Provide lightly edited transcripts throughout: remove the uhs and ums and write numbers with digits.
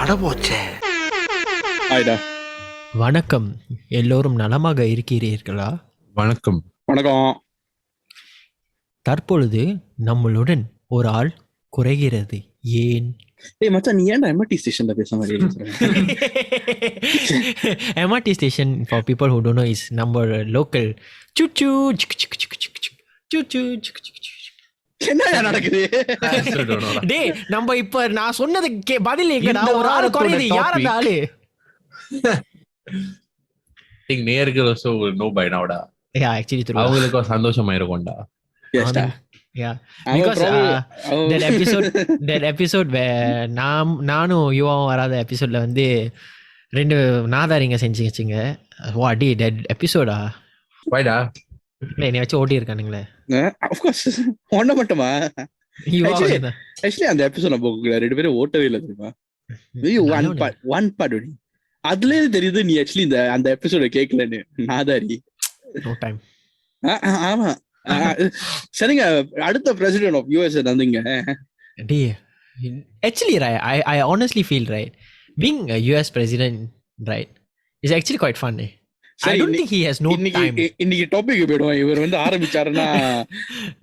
அடபோச்சே. ஆயிடா. வணக்கம். எல்லோரும் நலமாக இருக்கிறீர்களா? வணக்கம். வணக்கம். தற்பொழுது நம்மளுடன் ஒரு ஆள் குறைகிறது. ஏன்? ஏய் மச்சான், நீ ஏன்டா எம்ஆர்டி ஸ்டேஷன்ல பேச மாதிரி MRT station for people who don't know is number local. Choo choo choo choo choo choo choo choo choo. என்ன நடக்குது? டேய், நம்ம இப்ப நான் சொன்னது பதில் எங்கடா? ஒரு ஆள் குறையுது. யார் அந்த ஆளு? திங்க் நேர்கள் also will know by now டா. Yeah, actually true. அவங்களுக்கு சந்தோஷமா இருக்கும்டா. Yes-டா. Yeah, because that episode where நானும் யுவாவும் வராத எபிசோட்ல வந்து 2 நாதாரிங்க செஞ்சுங்க. வா டி that episode-ஆ வைடா. இல்லை என்னை வச்சு ஓட்டி இருக்கானுங்களே. Of course. ஒண்ண மட்டுமா? Actually அந்த எபிசோட் நம்ம 2 பேரும் ஓட்டவே இல்லை தெரியுமா? ஒன் பார்ட் ஒடி. அதுல தெரியுது நீ ஆக்சுவலி அந்த எபிசோட கேட்கலன்னு. நாதாரி. No time. ஆமா. சரிங்க, அடுத்த பிரசிடென்ட் ஆஃப் யுஎஸ் வந்தீங்க. Actually, right, I honestly feel, right, being a US president, right, is actually quite fun. I don't think he has no time. இன்னைக்கு டாபிக் போயிடுவோம். இவர் வந்து ஆரம்பிச்சாருன்னா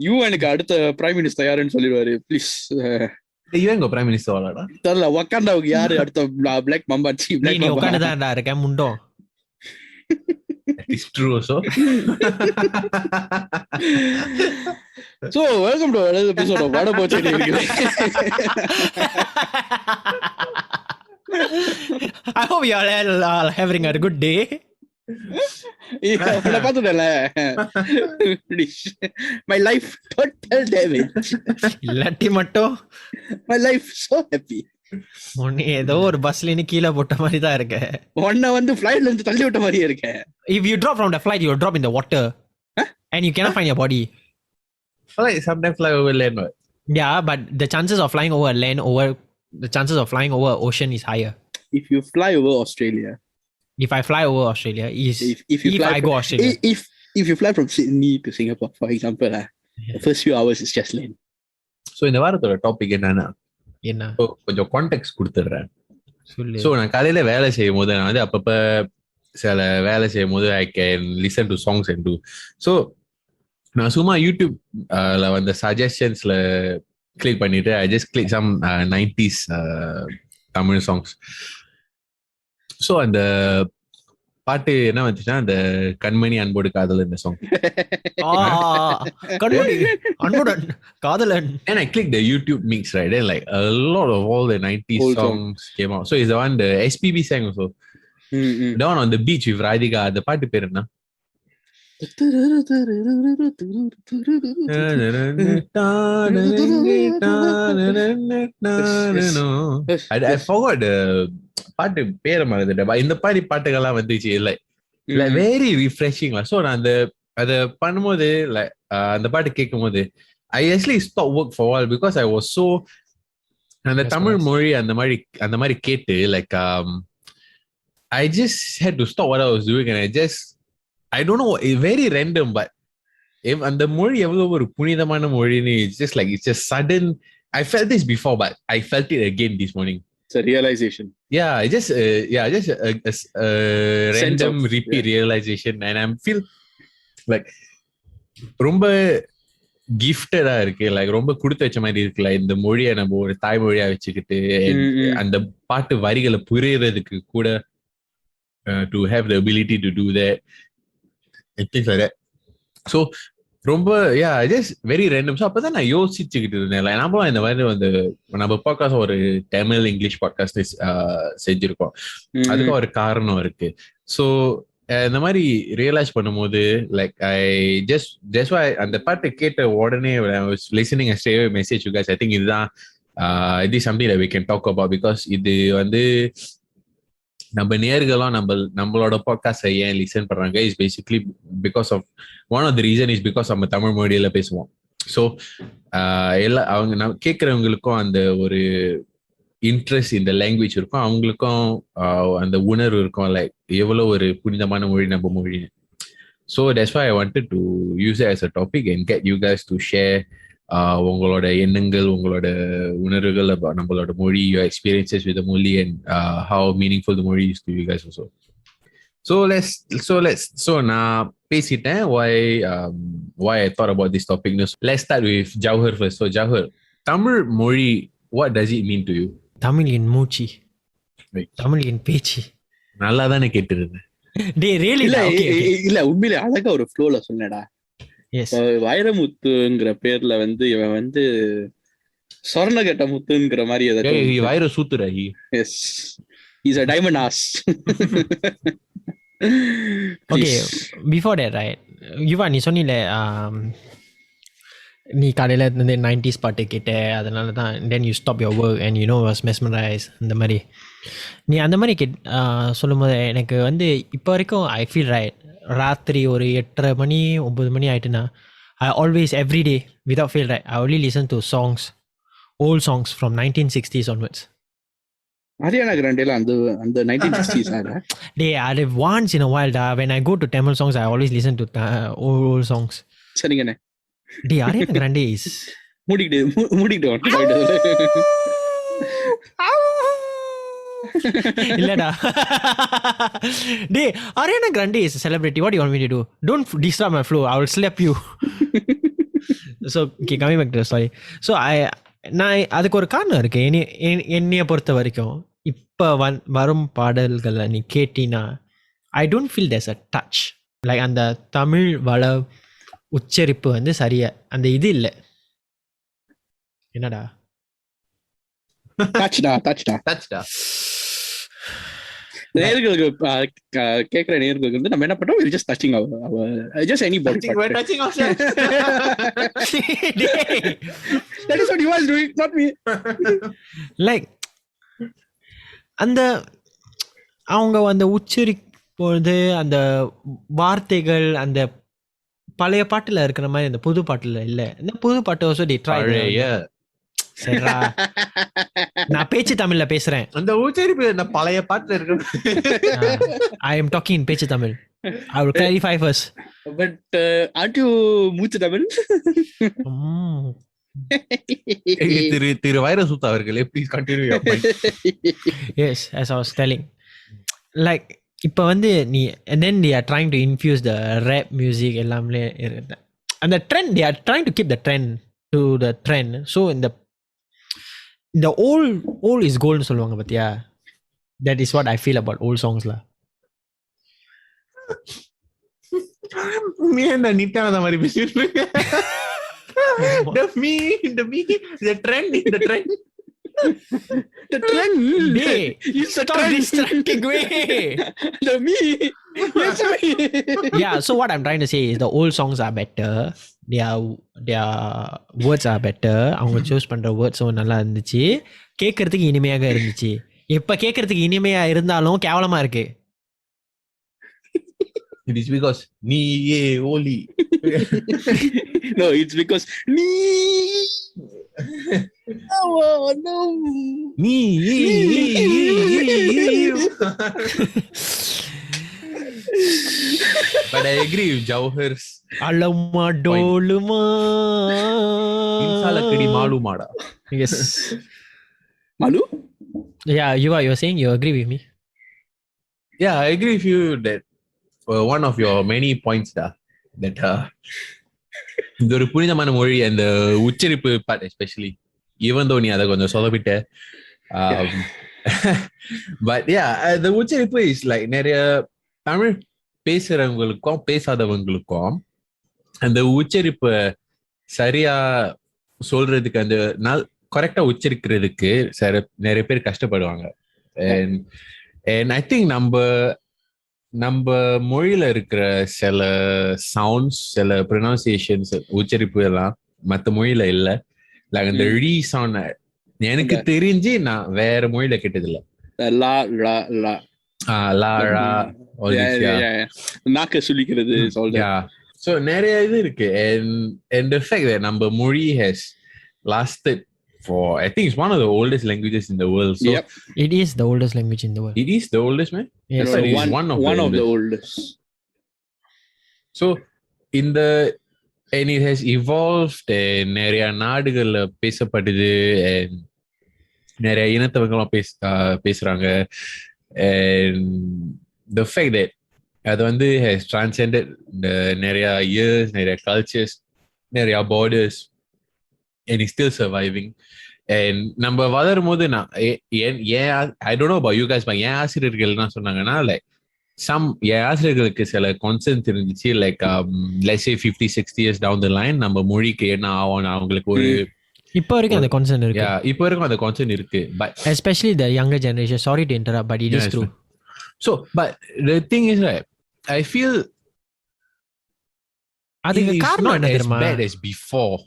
யுஎனுக்கு அடுத்த பிரைம் மினிஸ்டர் யாருன்னு சொல்லிடுவாரு. ப்ளீஸ். இவங்க பிரைம் மினிஸ்டர் வாழடா. தெரியல. வக்காண்டாவுக்கு யாரு அடுத்த பிளாக் மம்பாச்சி? நீ உட்காந்துதான் இருக்கேன் முண்டோ. It's true also. So welcome to another episode of Vada Pochedi. I hope you all are having a good day. நான் பாத்துட்டேன்ல. My life total damage. இல்லாட்டி மட்டும் My life so happy. உன்னை ஏதோ ஒரு பஸ்ல இருந்து கீழே போட்ட மாதிரி தான் இருக்க. உன்னை வந்து ஃப்ளைட்ல இருந்து தள்ளி விட்ட மாதிரியே இருக்க. If you drop from the flight, you will drop in the water. And you cannot find your body. Like sometimes fly over land. Yeah, but the chances of flying over land the chances of flying over ocean is higher. If you fly over Australia. If I fly over Australia, if I go Australia. If you fly from Sydney to Singapore, for example, the first few hours is just land. So இந்த வாரத்தோட topic என்னன்னா, என்ன கொஞ்சம் contact கொடுத்துடுறேன். சொல்லு. So நான் காலையில வேலை செய்யும் போது நான் வந்து அப்பப்ப சில வேலை செய்யும் போது I can listen to songs and do. So நான் சும்மா யூடியூப்ல வந்த சஜஷன்ஸ்ல கிளிக் பண்ணிட்டு I just click some 90s Tamil songs. So அந்த பாட்டு என்ன வந்துச்சுன்னா, அந்த கண்மணி அன்போடு காதல் இந்த சாங். கண்மணி அன்புடன் காதலன். And I clicked the YouTube mix, right? Then like a lot of all the 90s songs came out. So it's the one the SPB sang also. The one on the beach with Radhika. The பாட்டு பேர் என்ன? I forgot the பாட்டு பேரை மறந்துட்டேன். இந்த மாதிரி பாட்டுகள்லாம் வந்துச்சு. like very refreshing. So நான் அதை பண்ணும்போது அந்த பாட்டு கேட்கும் போது I actually stopped work for a while because I was so அந்த தமிழ் மொழி அந்த மாதிரி கேட்டு like I just had to stop what I was doing and I don't know, very random, but அந்த மொழி எவ்வளவு ஒரு புனிதமான மொழின்னு it's just sudden. I felt this before but I felt it again this morning. It's a realization. Yeah, just a random repeat realization and I feel like ரொம்ப கிஃப்டடா இருக்கு. Like ரொம்ப கொடுத்து வச்ச மாதிரி இருக்குல்ல இந்த மொழியை நம்ம ஒரு தாய்மொழியா வச்சுக்கிட்டு அந்த பாட்டு வரிகளை புரியறதுக்கு கூட to have the ability to do that and things like that. So ரொம்ப just very random. ஸோ அப்பதான் நான் யோசிச்சுக்கிட்டு இருந்தேன். நம்மளும் இந்த மாதிரி வந்து நம்ம பாட்காஸ்ட் ஒரு தமிழ் இங்கிலீஷ் பாட்காஸ்ட் செஞ்சிருக்கோம். அதுக்கு ஒரு காரணம் இருக்கு. ஸோ இந்த மாதிரி ரியலைஸ் பண்ணும்போது லைக் ஐ ஜஸ்ட் அந்த பாட்டை கேட்ட உடனே listening message you guys. I think இதுதான் இது something that we can talk about because இது வந்து நம்ம நேர்களும் நம்மளோட பாட்காஸ்ட் ஏன் லிசன் பண்றாங்க is basically because of one of the reason is because நம்ம தமிழ் மொழியில பேசுவோம். ஸோ அவங்க கேட்கறவங்களுக்கும் அந்த ஒரு இன்ட்ரெஸ்ட் இந்த லாங்குவேஜ் இருக்கும், அவங்களுக்கும் அந்த உணர்வு இருக்கும் லைக் எவ்வளோ ஒரு புனிதமான மொழி நம்ம மொழின்னு. So that's why I wanted to use it as a topic and get you guys to share உங்களோட எண்ணங்கள், உங்களோட உணர்வுகள், நம்மளோட மொழி, your experiences with the மொழி, and how meaningful the மொழி is to you guys also. So நான் பேசிட்டேன் why I thought about this topic. Let's start with Jauhar first. So Jauhar, Tamil மொழி, what does it mean to you? தமிழின் மூச்சு, தமிழின் பேச்சு. நல்லா தானே கேட்டிருந்தேன். இல்ல உண்மையிலே அழகா ஒரு ஃப்ளோல சொன்னடா. வைரமுத்துங்கிற பேர்ல வந்து இவன் வந்து சொர்ணகட்ட முத்துங்கிற மாதிரி வைர சூத்துரா. Yes, is a diamond ass. Okay, before that, right, Yuva நீ சொன்னில நீ காலையில் வந்து 90s பாட்டு கேட்ட, அதனால தான் then you stop your work and you know was mesmerized. அந்த மாதிரி நீ அந்த மாதிரி சொல்லும் போது எனக்கு வந்து இப்போ வரைக்கும் I feel right, ராத்திரி ஒரு 8:30 மணி 9 மணி ஆயிட்டுனா I always every day without fail, right, I only listen to songs, old songs from 1960s onwards. Ariana Grande la and the 1960s ara they are once in a while da when I go to Tamil songs I always listen to old songs. Serigane they Ariana Grande is மூடிட்டு இல்லடா டே Ariana Grande is a celebrity. What do you want me to do? Don't disturb my flow, I will slap you. So okay, coming back to the story. So நான் அதுக்கு ஒரு காரணம் இருக்கு. என்னைய பொறுத்த வரைக்கும் இப்போ வரும் பாடல்களை நீ கேட்டினா I don't feel there's a touch, like அந்த தமிழ் வள உச்சரிப்பு வந்து சரியா அந்த இது இல்லை. என்னடா டச்டா நேயர்களுக்கு கேக்குற நேயர்களுக்கு வந்து நம்ம என்ன பண்றோம், we just touching our just any body part. We're touching ourselves. That is what you was doing, not me. Like அந்த அவங்க அந்த உச்சரிப்பொழுது அந்த வார்த்தைகள் அந்த பழைய பாட்டுல இருக்கிற மாதிரி அந்த புது பாட்டுல இல்ல. இந்த புது பாட்டு also they try. சரிடா நான் பேச்சு தமிழ்ல பேசுறேன். அந்த உச்சரிப்பு அந்த பழைய பாட்டுல இருக்கு. I am talking in பேச்சு Tamil. I will clarify first. But aren't you மூச்சு தமிழ்? திரு வைரசுத்தா அவர்களே, please continue your point. Yes, as I was telling, like இப்போ வந்து நீ and then they are trying to infuse the rap music எல்லாமே இருக்கு. And the trend, they are trying to keep the trend to the trend. So in the old is gold சொல்லுவாங்க பாத்தியா. That is what I feel about old songs lah. நீ என்ன நிட்டானத மாதிரி பேசிட்டு the trend. Hey, stop distracting me. The me. Yes, me. Yeah, so what I'm trying to say is the old songs are better. Their words are better. அவங்க choose பண்ற words நல்லா இருந்துச்சு, கேட்கறதுக்கு இனிமையாக இருந்துச்சு. இப்ப கேட்கறதுக்கு இனிமையா இருந்தாலும் கேவலமா இருக்கு. It is because நீயே ஒலி. No, it's because நீ oh no நீ But I agree with Jauhar's Alama doluma Insalakadi malumada. Yes. Malu? Yeah, you were saying you agree with me? Yeah, I agree with you that one of your many points that இந்த ஒரு புனிதமான மொழி அந்த உச்சரிப்பு part especially, even though நீ அதை கொஞ்சம் சொதப்பிட்ட, but yeah, the உச்சரிப்பு is like நிறைய தமிழ் பேசுறவங்களுக்கும் பேசாதவங்களுக்கும் அந்த உச்சரிப்பு சரியா சொல்றதுக்கு அந்த கரெக்டா உச்சரிக்கிறதுக்கு நிறைய பேர் கஷ்டப்படுவாங்க. and I think நம்ம மொழியில இருக்கிற சில சவுண்ட்ஸ், சில ப்ரொனவுன்சியேஷன்ஸ், உச்சரிப்பு எல்லாம் மற்ற மொழியில இல்ல. லைக் அந்த ரீ சவுண்ட் எனக்கு தெரிஞ்சு நான் வேற மொழியில கேட்டதில்ல. லா லா லா லா லா நாக்க சுளிக்கிறது. So நிறைய இது இருக்கு. and the fact that நம்ம மொழி has lasted for, I think it's one of the oldest languages in the world. So yep. It is the oldest language in the world. It is the oldest, man? Yes. No, one of the oldest. So in the and it has evolved நிறைய நாடுகள்ல பேசப்படுது and நிறைய இனத்தவங்களும் பேசுறாங்க and the fact that அது வந்து has transcended நிறைய years, நிறைய cultures, நிறைய borders and it's still surviving. And நம்ம வளரும் போது நான் I don't know about you guys, but என் ஆசிரியர்கள் என்ன சொன்னாங்கன்னா like என் ஆசிரியர்களுக்கு சில கான்செப்ட் இருந்துச்சு like let's say 50-60 years down the line நம்ம மொழிக்கு என்ன ஆகும் அவங்களுக்கு ஒரு இப்போ வரைக்கும் அந்த கான்செப்ட் இருக்கு. இப்போ வரைக்கும் அந்த கான்செப்ட் இருக்கு, but especially the younger generation, sorry to interrupt, but it is true. So but the thing is right, I feel அதுக்கு காரணம் என்ன தெரியுமா? Bad as before.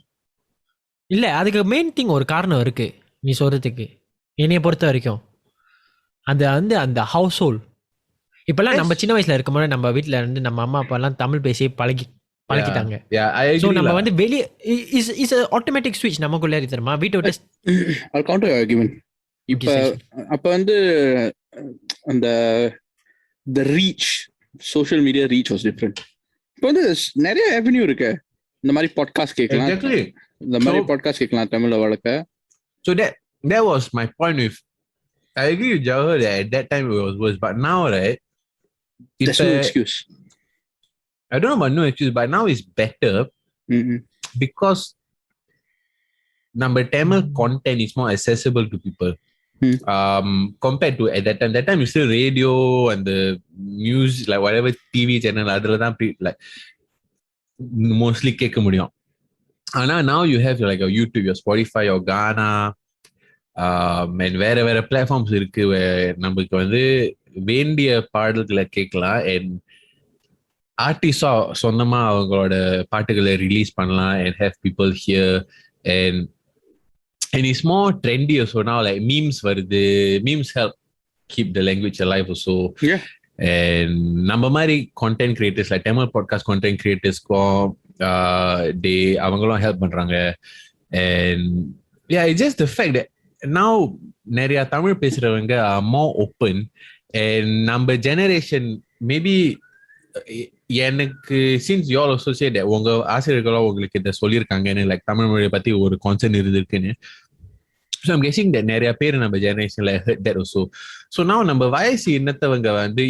இல்ல அதுக்கு மெயின் திங் ஒரு காரணம் இருக்கு நீ சொல்றதுக்கு. என்னைய பொறுத்த வரைக்கும் அது வந்து அந்த ஹவுஸ் ஹோல்ட். இப்பெல்லாம் நம்ம சின்ன வயசுல இருக்கும்போது நம்ம வீட்டுல இருந்து நம்ம அம்மா அப்பா எல்லாம் தமிழ் பேசி பழகிட்டாங்க. சோ நம்ம வந்து வெளியே இஸ் ஆட்டோமேட்டிக் ஸ்விட்ச் நமக்குள்ள தெரியுமா வீட்டை விட்டு. I'll counter your argument. அப்ப வந்து அந்த the reach, social media reach was different. இப்போ வந்து நிறைய அவென்யூ இருக்கு. இந்த மாதிரி பாட்காஸ்ட் கேட்கலாம். Exactly. இந்த மாதிரி பாட்காஸ்ட் கேட்கலாம் தமிழ்ல வளர்க்க. So that was my point with, I agree with Jawahar that at that time it was worse, but now right there's no excuse. I don't know about no excuse, but now it's better because number Tamil content is more accessible to people. Compared to at that time. That time you still radio and the news, like whatever TV channel adla dhaan like mostly கேட்க முடியும். ஆனா now you have like your YouTube, your Spotify, your Ghana, and வேற platforms இருக்கு நமக்கு வந்து வேண்டிய பாடல்களை கேட்கலாம் and ஆர்டிஸ்டா சொந்தமா அவங்களோட பாட்டுகளை ரிலீஸ் பண்ணலாம் and have people hear and it's more trendy also now, like memes வருது. Memes help keep the language alive also. Yeah. And நம்ம மாதிரி content creators like Tamil podcast content creators they அவங்களும் help பண்றாங்க. And yeah, it's just the fact that now நிறைய தமிழ் பேசுறவங்க are more open and நம்ம generation maybe எனக்கு since you all also say that உங்க ஆசிரியர்களும் உங்களுக்கு இதை சொல்லியிருக்காங்கன்னு like தமிழ் மொழியை பத்தி ஒரு கான்செப்ட் இருக்குன்னு. So I'm guessing that நிறைய பேர் நம்ம ஜெனரேஷன்ல heard that also. So now நம்ம வயசு என்னத்தவங்க வந்து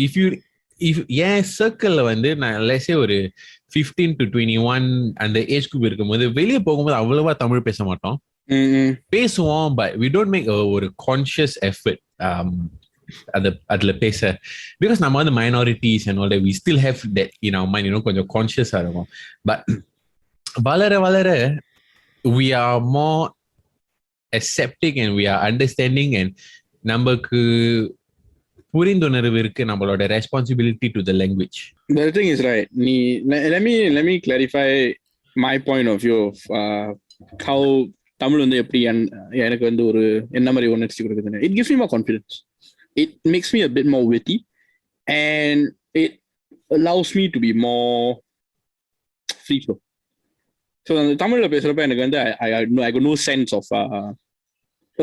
if என் சர்க்கிள்ல வந்து நான் let's say ஒரு 15 to 21 அந்த ஏஜ் குரூப் இருக்கும்போது வெளியே போகும்போது அவ்வளவா தமிழ் பேச மாட்டோம். பேசுவோம், but we don't make ஒரு conscious effort அதுல பேச, because நம்ம வந்து minorities and all that, we still have that in our mind, கொஞ்சம் கான்ஷியஸா இருக்கும். But வளர we are more accepting and we are understanding and நமக்கு புரிந்துணர்வு இருக்கு நம்மளோட responsibility to the language. The thing is right, let me clarify my point of view of how Tamil வந்து எப்படி எனக்கு வந்து ஒரு என்ன மாதிரி உணர்ச்சி கொடுக்குதுன்னு. It gives me more confidence. It makes me a bit more witty and it allows me to be more free flow. So அந்த தமிழ்ல பேசுறப்ப எனக்கு வந்து I got no sense of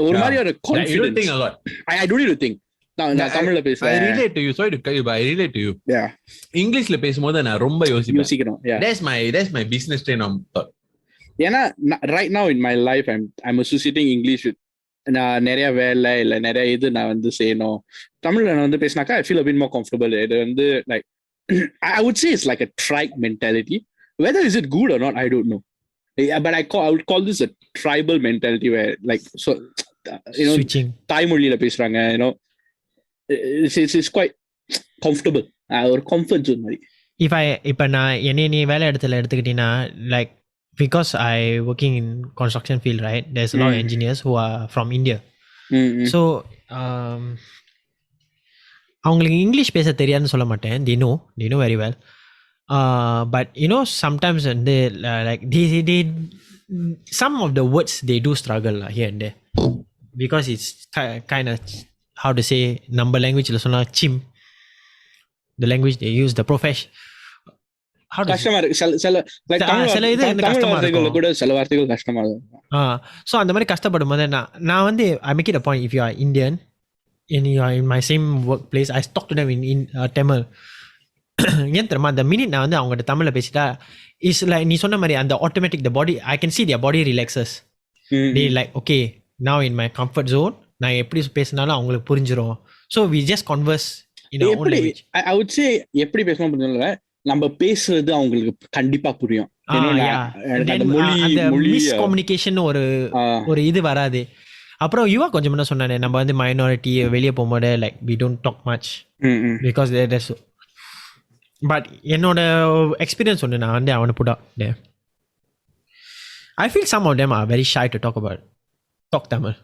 ஒரு மாதிரி ஒரு confidence. You don't think a lot. I don't need to think. நான் தமிழ்ல பேசுறேன். I relate to you. Sorry to cut you, but I relate to you. Yeah. இங்கிலீஷ்ல பேசும்போது நான் ரொம்ப யோசிக்கணும். Yeah. That's my business train on thought. ஏன்னா right now in my life I'm associating English with நான் நிறைய வேலை இல்லை நிறைய இது நான் வந்து செய்யணும். தமிழ்ல நான் வந்து பேசினாக்கா I feel a bit more comfortable. இது வந்து like I would say it's like a tribe mentality. Whether is it good or not, I don't know. But I would call this a tribal mentality where like so switching தாய்மொழியில பேசுறாங்க, it's quite comfortable. ஒரு comfort zone மாதிரி. இப்ப நான் நீ வேலை இடத்துல எடுத்துக்கிட்டீங்கன்னா like because I working in construction field, right, there's a lot of engineers who are from India. So அவங்களுக்கு இங்கிலீஷ் பேச தெரியாதுன்னு சொல்ல மாட்டேன். they know very well, but sometimes they like they some of the words they do struggle here and there because it's kind of how to say number language la sonna chim, the language they use, the profession கஷ்டமா இருக்கு. சில இது கஷ்டமா இருக்கு, கூட சில வார்த்தைகள் கஷ்டமா இருக்கு. சோ அந்த மாதிரி கஷ்டப்படும் போது நான் வந்து I make it a point, if you are Indian and you are in my same workplace, I talk to them in Tamil. ஏன் தெரியுமா, அந்த மினிட் நான் வந்து அவங்ககிட்ட தமிழ்ல பேசிட்டா is like நீ சொன்ன மாதிரி அந்த automatic the body I can see their body relaxes. They like okay now in my comfort zone நான் எப்படி பேசினாலும் அவங்களுக்கு புரிஞ்சிரும். So we just converse in our own language. I would say எப்படி பேசணும் புரியல, நம்ம பேசுறது அவங்களுக்கு கண்டிப்பா புரியும். அந்த மிஸ்கம்யூனிகேஷன் ஒரு இது வராது. அப்புறம் யுவா கொஞ்சம் முன்ன சொன்னானே நம்ம வந்து மைனாரிட்டி வெளியே போகும்போது like we don't talk much because there's but என்னோட எக்ஸ்பீரியன்ஸ் ஒன்று நான் வந்து அவனை புடா I feel some of them are very shy to talk Tamil.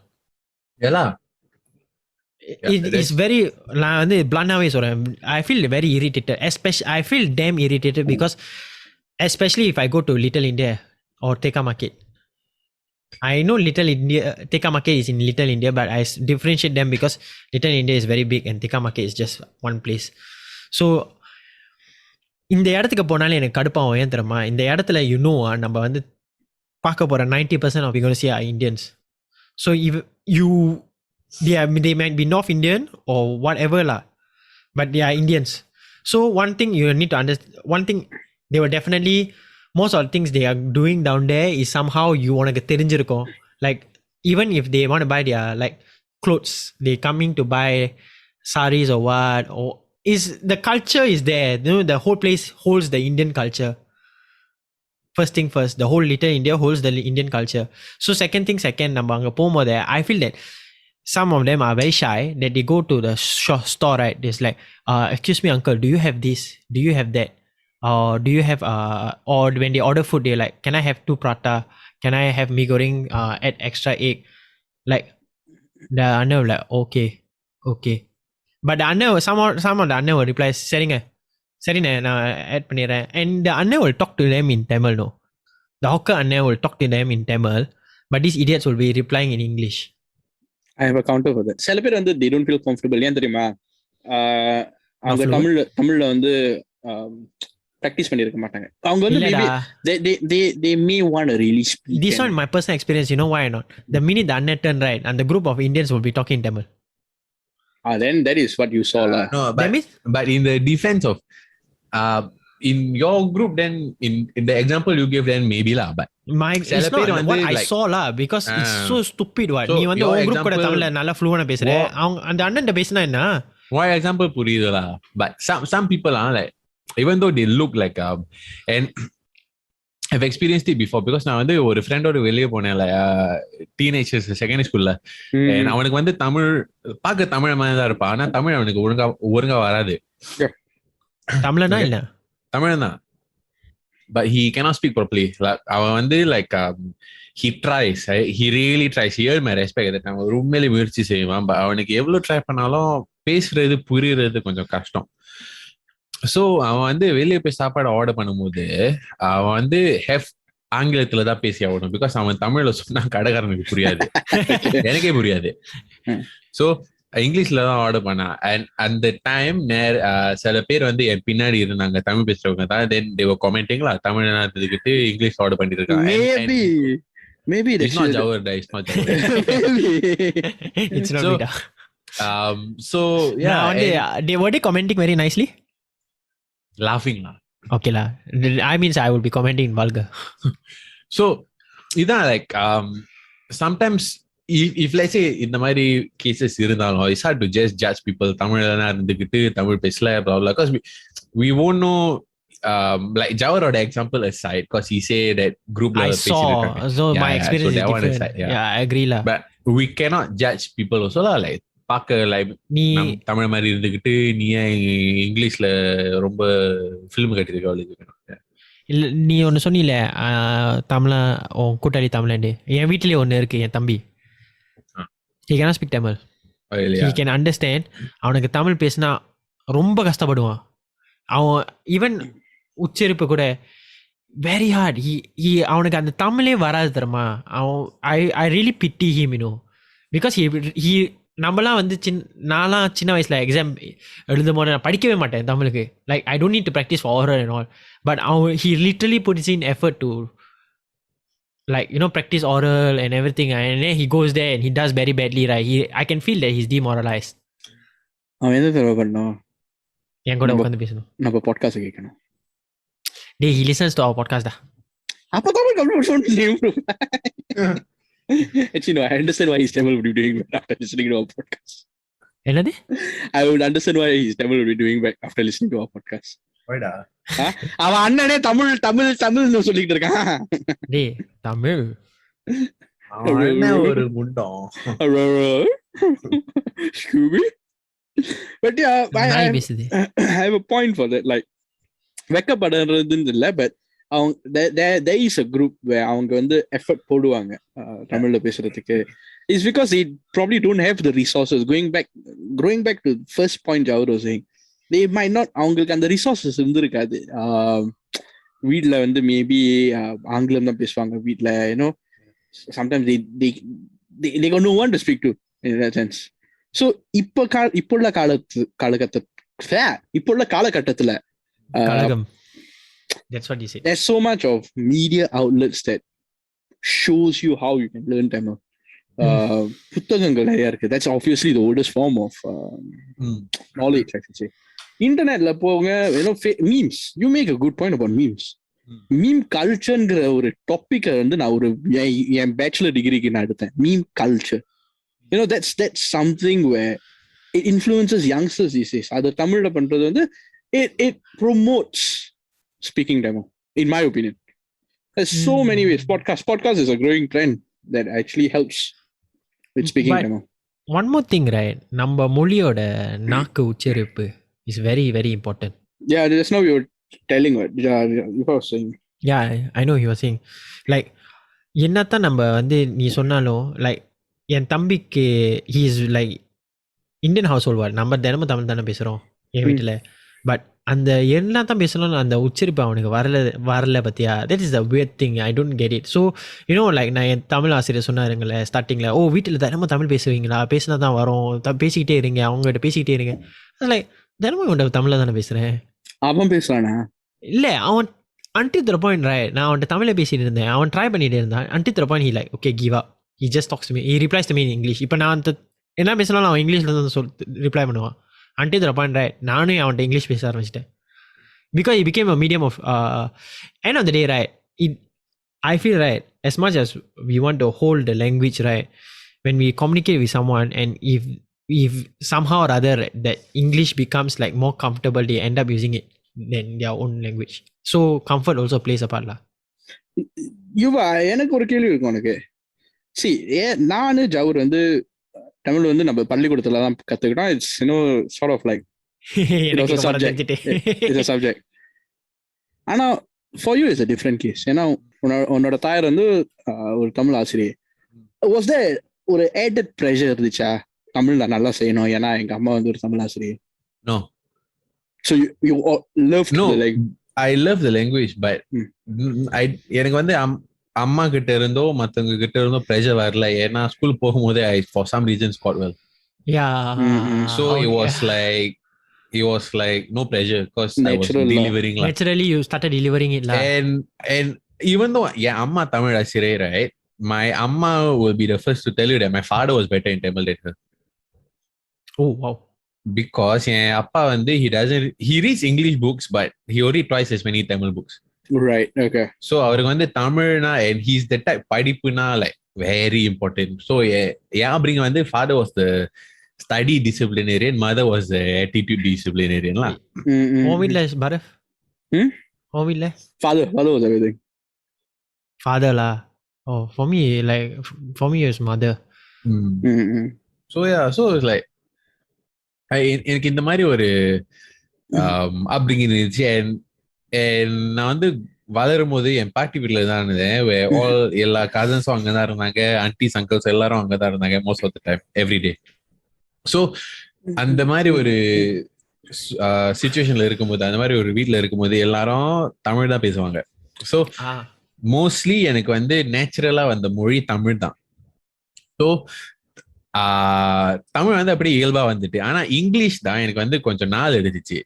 It's very நான் வந்து bluntly சொல்றேன், I feel very irritated, especially I feel damn irritated because especially if I go to Little India or Theka Market. I know Little India, Theka Market is in Little India, but I differentiate them because Little India is very big and Theka Market is just one place. So இந்த இடத்துக்கு போனாலே எனக்கு கடுப்பாகும். ஏன் தெரியுமா, இந்த இடத்துல நம்ம வந்து பார்க்க போகிற 90% of you going to see are Indians. So if they might be North Indian or whatever lah, but they are Indians. So one thing you need to understand, one thing they were definitely, most of the things they are doing down there is somehow you want to தெரிஞ்சிருக்கும். Like even if they want to buy their like clothes, they coming to buy saris or what, or is the culture is there, the whole place holds the Indian culture. First thing first, the whole Little India holds the Indian culture. So second thing second, நம்ம அங்க போகும்போது I feel that some of them are very shy, that they go to the store, right, there's like excuse me uncle, do you have this, do you have that, or do you have or when they order food they're like, can I have 2 prata, can I have mee goreng, add extra egg, like the Anna will like okay but the Anna some of the Anna will reply சரிண்ணே நான் add பண்ணிடுறேன், and the Anna will talk to them in Tamil. No, the hawker Anna will talk to them in Tamil, but these idiots will be replying in English. I have a counter for that. சில பேர் வந்து they don't feel comfortable. ஏன் தெரியுமா, அவங்க தமிழ்ல வந்து practice பண்ணிருக்க மாட்டாங்க. அவங்க வந்து they may want to really speak. This one my personal experience, you know why or not? The minute the Anna turn right and the group of Indians will be talking Tamil. Then that is what you saw lah. No, but in the defense of in your group, then in the example you gave, then maybe lah, but it's not what I saw lah, because it's so stupid. What நீ வந்து உங்க group கூட தமிழ்ல நல்லா fluent பேசுற, அவங்க அந்த அண்ணன் பேசினா என்ன why example புரியுது lah, but some people are like, even though they look like and I've experienced it before because நான் வந்து ஒரு ஃப்ரெண்டோட வெளியே போனேன்ல, டீனேஜர்ஸ் செகண்டரி ஸ்கூல்ல, அவனுக்கு வந்து தமிழ் பார்க்க தமிழ் மாதிரி தான் இருப்பான், ஆனா தமிழ் அவனுக்கு ஒழுங்கா வராது. தமிழனா இல்ல தமிழ் தான், but he cannot speak properly. அவன் வந்து like he tries, he really tries, he earned my respect that அவன் உண்மையிலே முயற்சி செய்வான், but அவனுக்கு எவ்வளவு ட்ரை பண்ணாலும் பேசுறது புரியுறது கொஞ்சம் கஷ்டம். ஸோ அவன் வந்து வெளியே போய் சாப்பாடு ஆர்டர் பண்ணும்போது அவன் வந்து ஆங்கிலத்துல தான் பேசி ஆகணும், பிகாஸ் அவன் தமிழ்ல சொன்னா கடைக்காரனுக்கு புரியாது, எனக்கே புரியாது. ஸோ இங்கிலீஷ்ல தான் ஆர்டர் பண்ணான். அண்ட் அந்த டைம் சில பேர் வந்து என் பின்னாடி இருந்தாங்க, தமிழ் பேசுறவங்க தான். Then they were commenting lah, தமிழ்நாட்டுக்கிட்டு இங்கிலீஷ் ஆர்டர் பண்ணிருக்காங்க. Maybe it's not Jawar, it's not Jawar. It's not Vida. So yeah, they were commenting very nicely, laughing lah. Okay lah, I means I will be commenting in vulgar. So idan like sometimes if let's say இந்த மாதிரி cases இருந்தாலும் it's hard to just judge people தமிழ்ல இருந்துக்கிட்டு தமிழ் பேசல blah blah, because we won't know. Like Jawaroட example aside, because he say that group level பேசிருக்காங்க, so my experience is different. Aside, yeah, I agree lah, but we cannot judge people also lah. Like பார்க்க like Tamil மாதிரி இருந்துக்கிட்டு நீ இங்கிலீஷ்ல ரொம்ப film கட்டிருக்க அவளுக்கு. இல்லை நீ ஒன்று சொன்னில தமிழா உன் கூட்டாளி தமிழாண்டு, என் வீட்டிலேயே ஒன்று இருக்கு, என் தம்பி. he cannot speak Tamil, he can understand. அவனுக்கு தமிழ் பேசினா ரொம்ப கஷ்டப்படுவான். அவன் ஈவன் உச்சரிப்பு கூட வெரி ஹார்ட். அவனுக்கு அந்த தமிழே வராது தெரியுமா. அவன் I really PT him, you know, because he நம்மலாம் வந்து நான்லாம் சின்ன வயசில் எக்ஸாம் எழுதும் போது நான் படிக்கவே மாட்டேன் தமிழுக்கு. Like I don't need to practice for oral and all, but he literally puts in effort to like, you know, practice oral and everything, and then he goes there and he does very badly, right? I can feel that he's demoralized. அவன் என்ன தெரியுமா பண்ணணும், என் கூட உட்காந்து பேசணும், நம்ம podcast கேட்கணும். Hey, he listens to our podcast dah. அப்பதான் complete improve. Actually, no, I understand why his Tamil would be doing well after listening to our podcast. என்னது? I would understand why his Tamil would be doing well after listening to our podcast. Whyடா? அவன் அண்ணனே தமிழ்னு சொல்லிட்டு இருக்கான். டேய் தமிழ் ஒரு முண்டம். Scooby. But yeah, I have a point for that. Like, வெக்கப்படுறதுன்னு இல்லை, but there is a group where அவங்க வந்து எஃபர்ட் போடுவாங்க தமிழ்ல பேசுறதுக்கு. It's because they probably don't have the resources. Going back to first point Jawar was saying, they might not, அவங்களுக்கு அந்த resources இருந்திருக்காது. வீட்ல வந்து மேபி ஆங்கிலம் தான் பேசுவாங்க வீட்ல, you know, sometimes they got no one to speak to in that sense. So இப்போ உள்ள காலகட்டத்துல that's what you say. There's so much of media outlets that shows you how you can learn Tamil. புத்தகங்கள் நிறைய இருக்கு. That's obviously the oldest form of knowledge, I should say. இன்டர்நெட்ல போங்க, you know, memes. You make a good point about memes. Meme கல்ச்சர்ங்கிற ஒரு டாபிக்கை வந்து நான் என் பேச்சுலர் டிகிரிக்கு நான் எடுத்தேன். Meme culture, you know, that's something where it influences youngsters these days. அது தமிழ்ல பண்றது வந்து it promotes speaking Tamil, in my opinion. There's so many ways. Podcast is a growing trend that actually helps with speaking Tamil. One more thing, right? நம்ம மொழியோட நாக்கு உச்சரிப்பு is very very important. Yeah, just now you were telling what you were saying. Yeah, I know you were saying. Like, என்னத்தான் நம்ம வந்து நீ சொன்னாலும், like என் தம்பிக்கு he is like Indian household word. நம்ம தினமும் தமிழ் தானே பேசுறோம் என் வீட்டுல. பட் அந்த என்ன தான் பேசணும், அந்த உச்சரிப்பு அவனுக்கு வரல பத்தியா. That is the weird thing. I don't get it. So you know, like நான் என் தமிழ் ஆசிரியர் சொன்னாருங்களே ஸ்டார்டிங்ல, வீட்டில் தினமும் தமிழ் பேசுவீங்களா, பேசினா தான் வரும், பேசிக்கிட்டே இருங்க, அவங்ககிட்ட பேசிக்கிட்டே இருங்க. லைக் தினமும் இவன்கிட்ட தமிழில் தானே பேசுறேன். அவன் பேசுறானா? இல்லை, அவன் until the point, right, நான் அவன்கிட்ட தமிழை பேசிட்டு இருந்தேன், அவன் ட்ரை பண்ணிட்டு இருந்தான். until the point he like okay give up, he just talks to me, he replies to me in English. இப்போ நான் என்ன பேசினாலும் அவன் இங்கிலீஷ்ல தான் ரிப்ளை பண்ணுவான். until the point, right, நானும் அவன்கிட்ட இங்கிலீஷ் பேச ஆரம்பிச்சிட்டேன். because it became a medium of end of the day, right, I feel, right, as much as we want to hold the language, right, when we communicate with someone, and if somehow or other that English becomes like more comfortable, they end up using it than their own language. So comfort also plays a part lah. யுவா, எனக்கு ஒரு கேள்வி இருக்கும் உனக்கு. நானு ஜவுர் வந்து தமிழ் வந்து நம்ம பள்ளிக்கூடத்துல தான் கத்துக்கிட்டோம். It's sort of like it's a subject. ஆனா for you is a different case. ஏன்னா உன்னோட தாயார் வந்து ஒரு தமிழ் ஆசிரியர். Was there ஒரு added pressure இருந்துச்சா, தமிழ்ல நல்லா செய்யணும் ஏன்னா எங்க அம்மா வந்து ஒரு தமிழ் ஆசிரியர்? No. So you loved the language. I love the language, but எனக்கு வந்து அம்மா கிட்ட இருந்தோ மத்தவங்க கிட்ட இருந்தோ pressure வரல. ஏன்னா ஸ்கூல் போகும்போதே I for some reason scored well. Yeah. So it was like no pressure because I was delivering lah. Naturally you started delivering it lah. And even though amma Tamil ஆசிரியர், right, my amma will be the first to tell you that my father was better in Tamil than her. Oh wow. Because என் அப்பா வந்து he reads English books but he only twice as many Tamil books. Right, okay. So அவருக்கு வந்து தமிழ்னா, and he's the type படிப்புனா like very important. So bring வந்து father was the study disciplinarian, mother was the attitude disciplinarian lah. Homila is Bharaf. Homila. Father was everything. Father lah. Oh, for me is mother. So yeah, so it's like எனக்கு இந்த மாதிரி ஒரு upbringing இருந்துச்சு. and நான் வந்து வளரும் போது என் பாட்டி வீட்டுல தான் இருந்தேன். எல்லா கசன்ஸும் அங்கதான் இருந்தாங்க, ஆன்டிஸ் அங்கிள்ஸ் எல்லாரும் அங்கதான் இருந்தாங்க most of the time, every day. So அந்த மாதிரி ஒரு சிச்சுவேஷன்ல இருக்கும்போது, அந்த மாதிரி ஒரு வீட்டுல இருக்கும்போது எல்லாரும் தமிழ் தான் பேசுவாங்க. ஸோ மோஸ்ட்லி எனக்கு வந்து நேச்சுரலா வந்த மொழி தமிழ் தான். ஸோ தமிழ் வந்து அப்படியே இயல்பா வந்துட்டு, ஆனா இங்கிலீஷ் தான் எனக்கு வந்து கொஞ்சம் நாள் எடுத்துச்சு.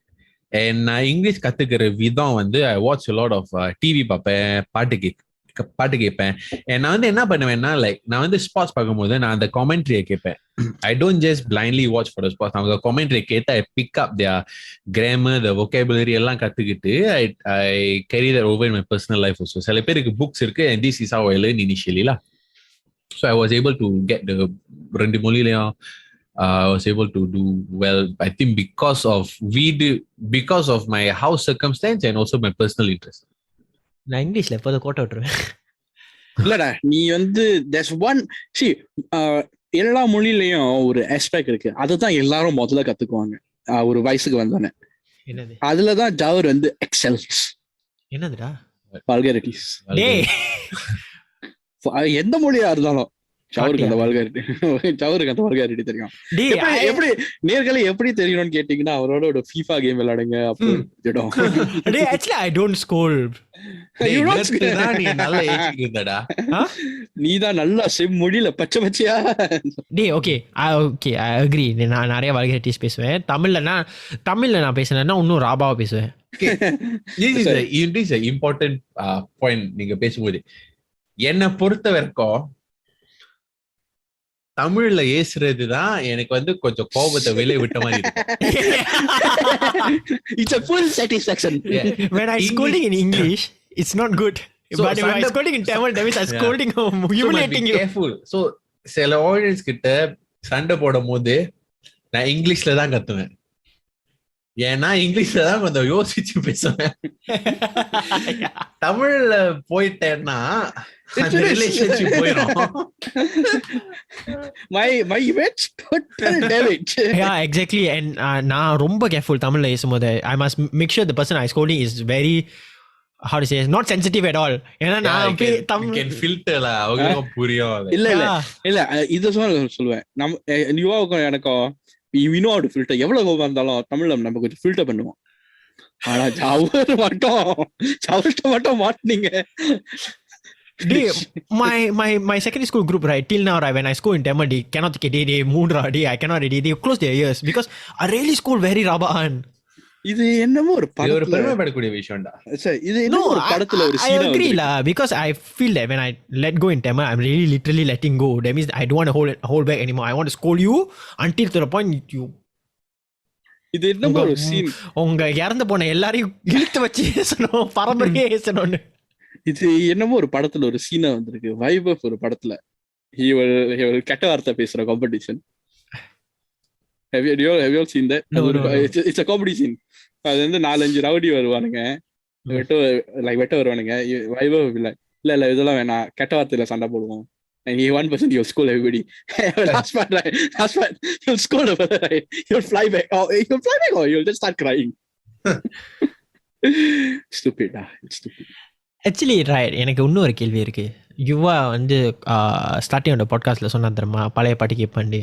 நான் இங்கிலீஷ் கத்துக்கிற விதம் வந்து I watch a lot of TV பார்ப்பேன், பாட்டு பாட்டு கேட்பேன். நான் வந்து என்ன பண்ணுவேன்னா லைக் நான் வந்து ஸ்பாட்ஸ் பார்க்கும்போது நான் அந்த காமெண்ட்ரியை கேட்பேன். I don't just blindly watch for the sports. அவங்க காமெண்ட்ரியை கேட்டு I pick up their grammar, the vocabulary எல்லாம் கத்துக்கிட்டு I carry that over in my personal life also. சில பேருக்கு புக்ஸ் இருக்கு and this is how I learned initially lah. So I was able to get the ரெண்டு மொழியிலையும் I was able to do well, I think because of my house circumstance and also my personal interest. நான் இங்கிலீஷ்ல எப்போது கோட்டை விட்டுருவேன். இல்லடா நீ வந்து there's one see எல்லா மொழியிலையும் ஒரு ஆஸ்பெக்ட் இருக்கு. அதுதான் எல்லாரும் முதல்ல கத்துக்குவாங்க ஒரு வயசுக்கு வந்தானே. என்னது? அதுலதான் ஜவர் வந்து எக்ஸல்ஸ். என்னதுடா? வல்கரிட்டிஸ். டேய் எந்த மொழியா இருந்தாலும் சவருக்கு அந்த வல்காரிட்டி தெரியும். எப்படி நேர்களை எப்படி தெரியணும்னு கேட்டீங்கன்னா அவரோட ஒரு FIFA கேம் விளையாடுங்க அப்போ டேய் actually I don't scold. நீதான் நல்லா செம்மொழியில பச்சை பச்சையா. டேய் ஓகே ஐ அக்ரி. நான் நிறைய வல்காரிட்டிஸ் பேசுவேன். தமிழ்ல நான் பேசுனேன்னா இன்னும் ராபாவா பேசுவேன். It is an important point நீங்க பேசும்போது. என்னை பொறுத்த வரைக்கும் தமிழ்ல ஏசுறதுதான் எனக்கு வந்து கொஞ்சம் கோபத்தை வெளியே விட்ட மாதிரி இருக்கு. It's a full satisfaction. When I scolding in English, it's not good. So, but when I scolding in Tamil, that means I'm scolding humiliating you. Careful. So சில ஆடியன்ஸ் கிட்ட சண்டை போடும் போது நான் இங்கிலீஷ்ல தான் கத்துவேன். ஏன்னா இங்கிலீஷ்ல தான் கொஞ்சம் யோசிச்சு பேசுவேன். தமிழ்ல போயிட்டேன்னா ரிலேஷன்ஷிப் போயிடும். My image total damage. Yeah, exactly. And நான் ரொம்ப கேர்ஃபுல் தமிழ்ல பேசும்போது. I must make sure the person I scolding is very, how to say, not sensitive at all. ஏன்னா நான் can filter la அவங்களுக்கு புரியும். இல்ல இது சொல்லுவேன். நம்ம யுவாவுக்கும் எனக்கும் we know how to filter. எவ்வளவு கோபம் இருந்தாலும் தமிழ்ல நம்ம கொஞ்சம் ஃபில்டர் பண்ணுவோம். ஆனா ஜவர் மட்டும் மாட்டீங்க. My secondary school group, right, till now, right, when I school in Tamil, they cannot get they mood ready. I cannot ready. They close their ears because I really school very rabahan. இது என்னமோ ஒரு பெருமைப்படக்கூடிய விஷயம்டா. இது என்னமோ ஒரு படத்துல ஒரு scene. I agree la, because I feel that when I let go in Tamil, I'm really literally letting go. That means I don't want to hold back anymore. I want to scold you until to the point you. இது என்னமோ ஒரு scene. உங்க இறந்து போன எல்லாரையும் இழுத்து வச்சு ஏசணும், பரம்பரையே ஏசணும்னு. இது என்னமோ ஒரு படத்துல ஒரு சீனா வந்திருக்கு. வைபவ் ஒரு படத்துல he will கெட்ட வார்த்தை பேசுற competition. Have you all seen that? No. It's a comedy scene. அது வந்து 4-5 ரவுடி வருவானுங்க, வெட்ட வருவானுங்க. வைபவ் இல்ல இதெல்லாம் வேணாம், கெட்ட வார்த்தையில சண்டை போடுவோம். And he one person he'll scold everybody. Last part, he'll scold over there, right? He'll fly back or he'll just start crying. Stupid. It's stupid. Actually, right, எனக்கு இன்னும் ஒரு கேள்வி இருக்கு. யுவா வந்து ஸ்டார்டிங் பாட்காஸ்ட்ல சொன்னா தெரியுமா பழைய பாட்டு கேட்பாண்டு.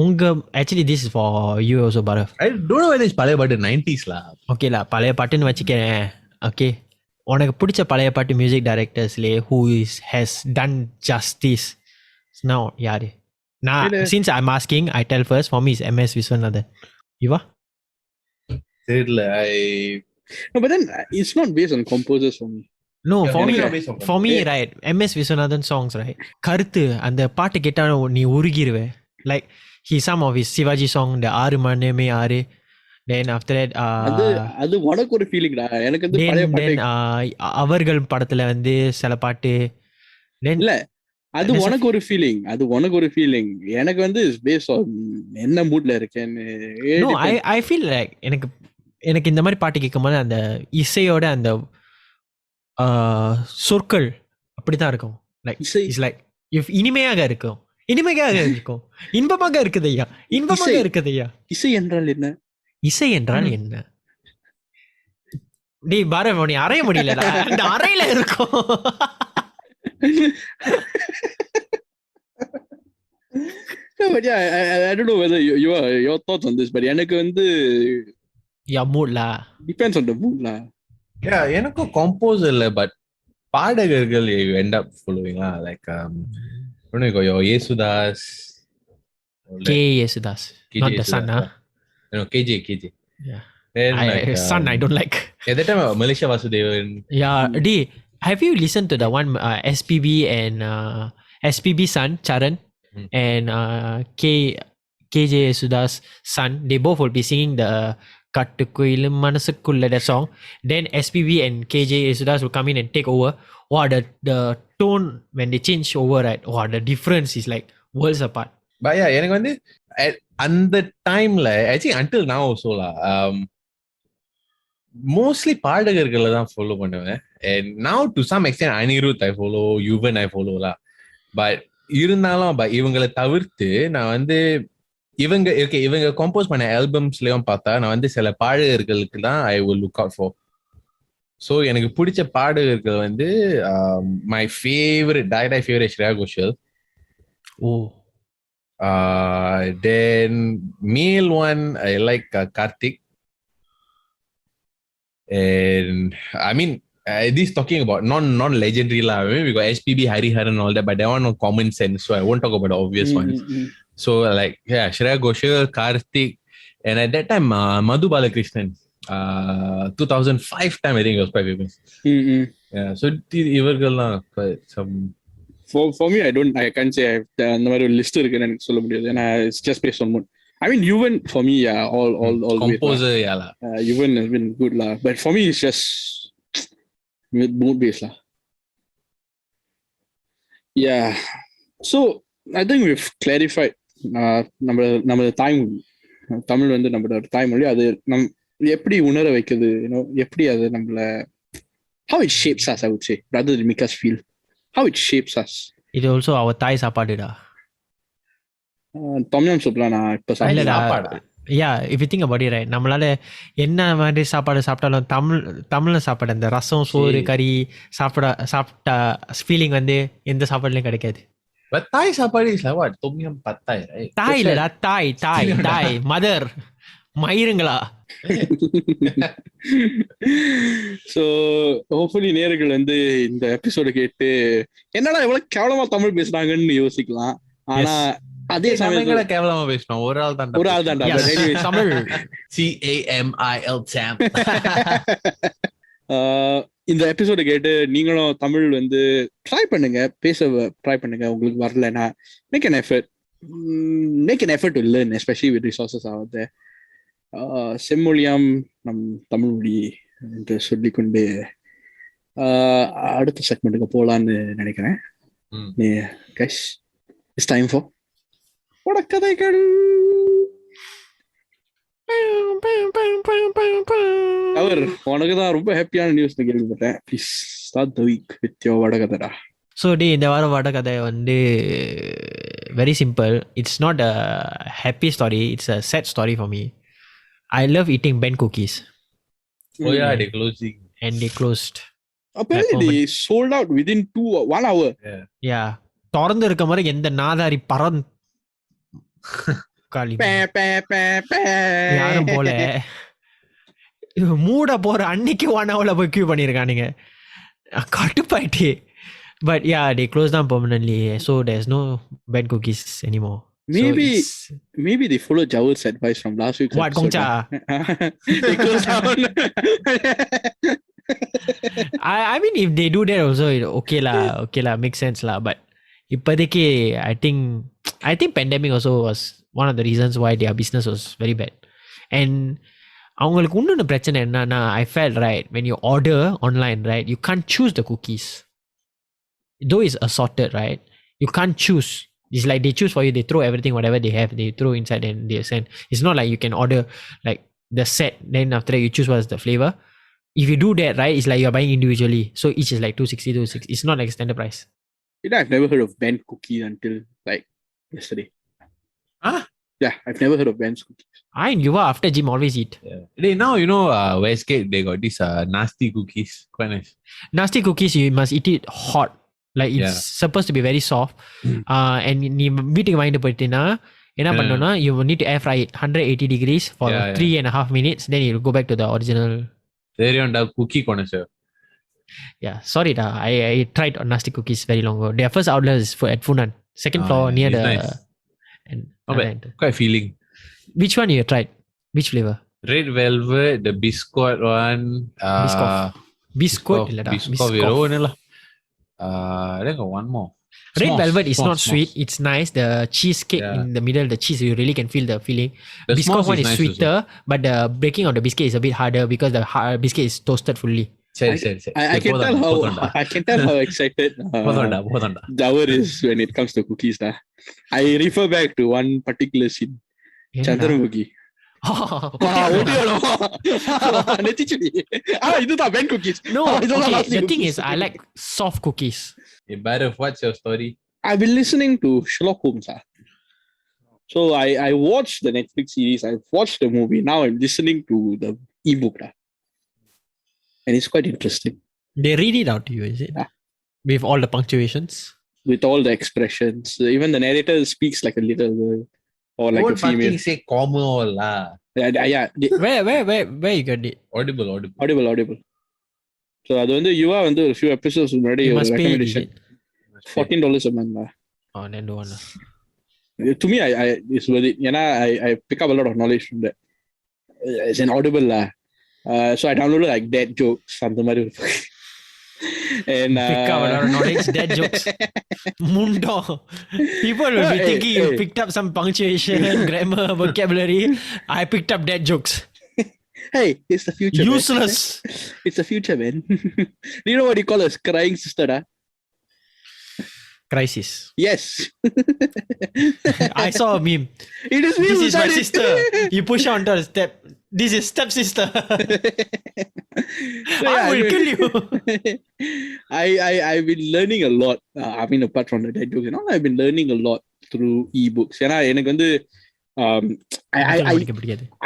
உங்க actually this is for you also, Barav. I don't know whether it's பழைய பாட்டு 90s la. Okay la, பழைய பாட்டுன்னு வச்சுக்கிறேன். Okay, உனக்கு பிடிச்ச பழைய பாட்டு music டைரக்டர்ஸ்லே who has done justice now யாரு? நான் since I'm asking, I tell first. For me is MS Viswanathan. யுவா? தெரியல. No, but then it's not based on composers for me. No, for me right, MS Viswanathan songs, right, கருத்து அந்த பாட்டு கேட்டா நீ உருகிருவே. Like some of his Shivaji song, the ஆறு மணமே ஆறு, then after that அது உனக்கு ஒரு ஃபீலிங் டா. எனக்கு வந்து பழைய பாட்டு அவர்கள் படத்துல வந்து சில பாட்டு இல்ல அது உனக்கு ஒரு ஃபீலிங். எனக்கு வந்து பேஸ் ஆன் என்ன மூட்ல இருக்கேன்னு. No, I feel like எனக்கு இந்த மாதிரி பாட்டு கேட்கும்போது அந்த இசையோட அந்த சொற்கள் அப்படிதான் இருக்கும். Like it's like இனிமையாக இருக்கும், இன்பமாக இருக்குதையா. இசை என்றால் என்ன? டேய் பாரவ், நீ அறைய முடியலடா, அந்த அறையில இருக்கும். But yeah, I don't know whether your thoughts on this, but எனக்கு வந்து mood la depends on the mood la. Yeah, எனக்கு composer இல்ல, but பாடகர்கள் you end up following la, like you go your Yesudas, Yesudas, not the son, huh? No, KJ. Yeah. Then son I don't like. At that time Malaysia Vasudevan. Yeah, have you listened to the one SPB and SPB son Charan and KJ Sudas son? They both will be singing the Kattukuilum Manasukkulla that song. Then SPB and KJ Sudas will come in and take over. Wow, the tone when they change over, right? Wow, the difference is like worlds apart. But yeah, எனக்கு வந்து அந்த டைம்ல I think until now also mostly பாடகர்களை தான் follow பண்ணுவேன். And now to some extent Anirudh I follow, Yuvan I follow lah. But இருந்தாலும் இவங்களை தவிர்த்து நான் வந்து இவங்க கம்போஸ் பண்ண ஆல்பம்ஸ்லயும் பார்த்தா நான் வந்து சில பாடகர்களுக்கு தான் I will look out for. So எனக்கு பிடிச்ச பாடகர்கள் வந்து my favorite Shreya Ghoshal. Then male one I like Karthik. And I mean this talking about non-legendary lah. I mean, we got SPB, Hariharan and all that, but that one no common sense, so I won't talk about the obvious ones. So like Shreya Ghoshal, Karthik, and at that time Madhu Balakrishnan, 2005 time I think it was quite famous. Yeah, so இவர்கள்லாம் some for me I can't say I have அந்த மாதிரி ஒரு list இருக்குன்னு எனக்கு சொல்ல முடியாது. ஏன்னா it's just based on mood. I mean Yuvan for me all composer yeah lah. Yuvan has been good lah, but for me it's just mood based lah. Yeah, so I think we've clarified நம்ம time Tamil வந்து நம்மளோட தாய்மொழி, அது எப்படி உணர வைக்குது, எப்படி அது நம்மள how it shapes us, I would say, rather than make us feel how it shapes us. இது also our தாய் சாப்பாடுடா. தொம்யம் சூப்லாம் நான் இப்ப சாப்பாடு. Yeah, if you think about it, right, நம்மளால என்ன மாதிரி சாப்பாடு சாப்பிட்டாலும் தமிழ்ல சாப்பாடு அந்த ரசம் சோறு கறி சாப்பிட்டா ஃபீலிங் வந்து எந்த சாப்பாடுலயும் கிடைக்காது. But Thai சாப்பாடு is like what? தொம்யம் pad thai, right? தாய் இல்லடா, தாய் மதர் மயிருங்களா. So hopefully நேயர்கள் வந்து இந்த எபிசோட கேட்டு என்னடா இவ்வளவு கேவலமா தமிழ் பேசுறாங்கன்னு யோசிக்கலாம். ஆனா அதே சமயத்துல கேவலமா பேசணும் ஒரு ஆள் தான் தமிழ் CAMIL champ. இந்த எபிசோட கேட்டு நீங்களும் தமிழ் வந்து ட்ரை பண்ணுங்க, பேச ட்ரை பண்ணுங்க. உங்களுக்கு வரலன்னா make an effort to learn, especially with resources out there. செம்மொழியாம் நம் தமிழ் மொழி என்று சொல்லிக்கொண்டு அடுத்த செக்மெண்ட்டுக்கு போலான்னு நினைக்கிறேன். guys, it's time for வடக்கதைகள். அவர் உனக்கு தான் ரொம்ப ஹாப்பியான நியூஸ் கேள்விப்பட்டேன். Please start the week with your வடகதைடா. ஸோ இந்த வாரம் வடகதை வந்து very simple. It's not a happy story, it's a sad story for me. I love eating Ben cookies. Oh yeah, they closing. And they closed. Apparently they sold out within 1 hour. Yeah. தொடர்ந்து இருக்க மாதிரி எந்த நாதாரி காலி யாரும் போல மூட போற அன்னைக்கு 1 hourல போய் Q பண்ணிருக்கானுங்க. கட்டுப்பாயிட்டு. But yeah, they closed down permanently, so there's no Ben cookies anymore. Maybe they followed Jawal's advice from last week's what episode. They closed down. I mean if they do that also okay lah makes sense lah. But இப்போதைக்கு I think pandemic also was one of the reasons why their business was very bad. And அவங்களுக்கு இன்னொன்று பிரச்சனை என்னன்னா, I felt right when you order online, right, you can't choose the cookies. Though it's assorted, right, you can't choose. It's like they choose for you, they throw everything, whatever they have, they throw inside and they send. It's not like you can order like the set, then after that you choose what's the flavor. If you do that, right, it's like you're buying individually. So each is like 260. It's not like standard price. I've never heard of Ben cookie until like yesterday. Huh? Yeah, I've never heard of Ben's cookies. You are after gym always eat. Yeah. Now Westgate they got this nasty cookies, quite nice. Nasty cookies you must eat it hot. Like it's supposed to be very soft. And நீ வீட்டுக்கு வாங்கிட்டு போயிட்டீனா என்ன பண்ணனும்னா you need to air fry it 180 degrees for 3.5 minutes, then you go back to the original. There cookie corner sir. Yeah, sorry da. I tried nasty cookies very long ago. Their first outlet is at Funan, second floor near the nice. And quite feeling. Which one you tried? Which flavor? Red velvet, the biscuit one. Biscoff. Biscuit இல்லடா. Biscoff. I think one more. Red S'mores, velvet is s'mores, not sweet. s'mores. It's nice. The cheesecake Yeah. in the middle, the cheese, you really can feel the feeling. The Biscoff s'mores one is is nice sweeter, but the breaking of the biscuit is a bit harder because the biscuit is toasted fully. சரி. I can tell how excited போதண்டா. Dawar is when it comes to cookies. I refer back to one particular scene. Chandramukhi. இதுதான் Ben cookies. No, okay. The thing is, I like soft cookies. Hey, Bhairav, what's your story? I've been listening to Sherlock Holmes. So I watched the Netflix series. I've watched the movie. Now I'm listening to the ebook. And it's quite interesting. They read it out to you, is it? With all the punctuations? With all the expressions. Even the narrator speaks like a little girl. Or like a female. Don't say comma la. Yeah. Where you got it? Audible. So அது வந்து யுவா வந்து ஒரு few episodes முன்னாடி You ஒரு must pay it, is recommendation. it? $14 a month. Oh, then don't wanna. To me, it's worth it. ஏன்னா I pick up a lot of knowledge from that. It's an Audible so I downloaded like dead jokes அந்த மாதிரி. And Pick up a lot of knowledge, dead jokes. Mundo. People will be thinking you picked up some punctuation, grammar, vocabulary. I picked up dead jokes. Hey, it's the future. Useless. Man. It's the future, man. Do you know what you call a crying sister? Crisis. Yes. I saw a meme. It is me. This is my sister. You push her onto a step. This is stepsister. So, I will kill you. I've been learning a lot. I mean, apart from the dead jokes and all, I've been learning a lot through ebooks. ஏன்னா எனக்கு வந்து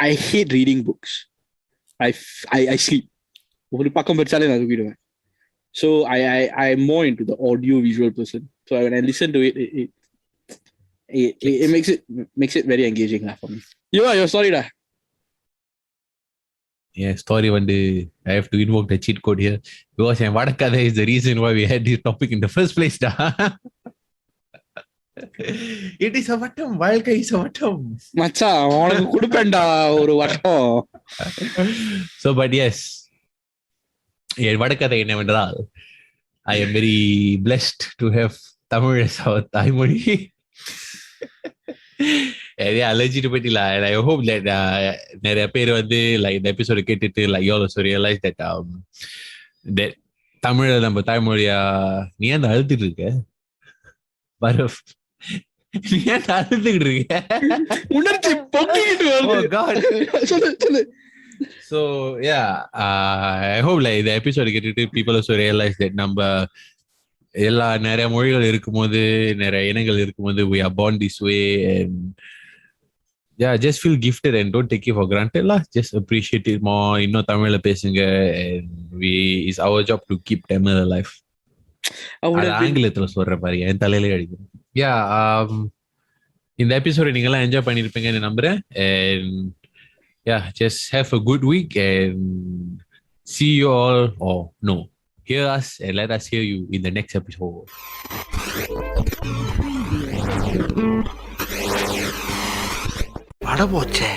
I hate reading books. I sleep. ஒரு பக்கம் படிச்சாலே நான் தூங்கிடுவேன். So I'm more into the audio visual person. So when I listen to it makes it very engaging for me. Your story da. Yeah, story one day I have to invoke the cheat code here because Vadakada is the reason why we had this topic in the first place. It is a vatam. Vaangeh is a vatam. Macha, உனக்கு கொடுப்பேன்டா ஒரு வட்டம். So but yes. என் வடக்கதை என்னவென்றால் I am very blessed to have Tamil as our தாய்மொழி. Allergy to petty and I hope that நிறைய பேர் வந்து like இந்த எபிசோட கேட்டுட்டு like you all also realize that that தமிழ நம்ம தாய்மொழியா நீ ஏன் அழுத்திட்டு இருக்க Bhairav, நீ ஏன் அழுத்திட்டு இருக்க உணர்ச்சி பொங்கிட்டு வருது. சொல்லு. So yeah, I hope like the episode get people also realize that நம்ம எல்லா நிறைய மொழிகள் இருக்கும்போது நிறைய இனங்கள் இருக்கும்போது we are born this way and yeah, just feel gifted and don't take it for granted lah. Just appreciate it more. இன்னும் தமிழ்ல பேசுங்க and it's our job to keep Tamil alive. அது ஆங்கிலத்துல சொல்ற பாரு என் தலையிலே அடிக்கும். Yeah, இந்த எபிசோட நீங்க எல்லாம் என்ஜாய் பண்ணிருப்பீங்கன்னு நம்புறேன் and yeah, just have a good week and see you all, or no, hear us and let us hear you in the next episode. பட போச்சே.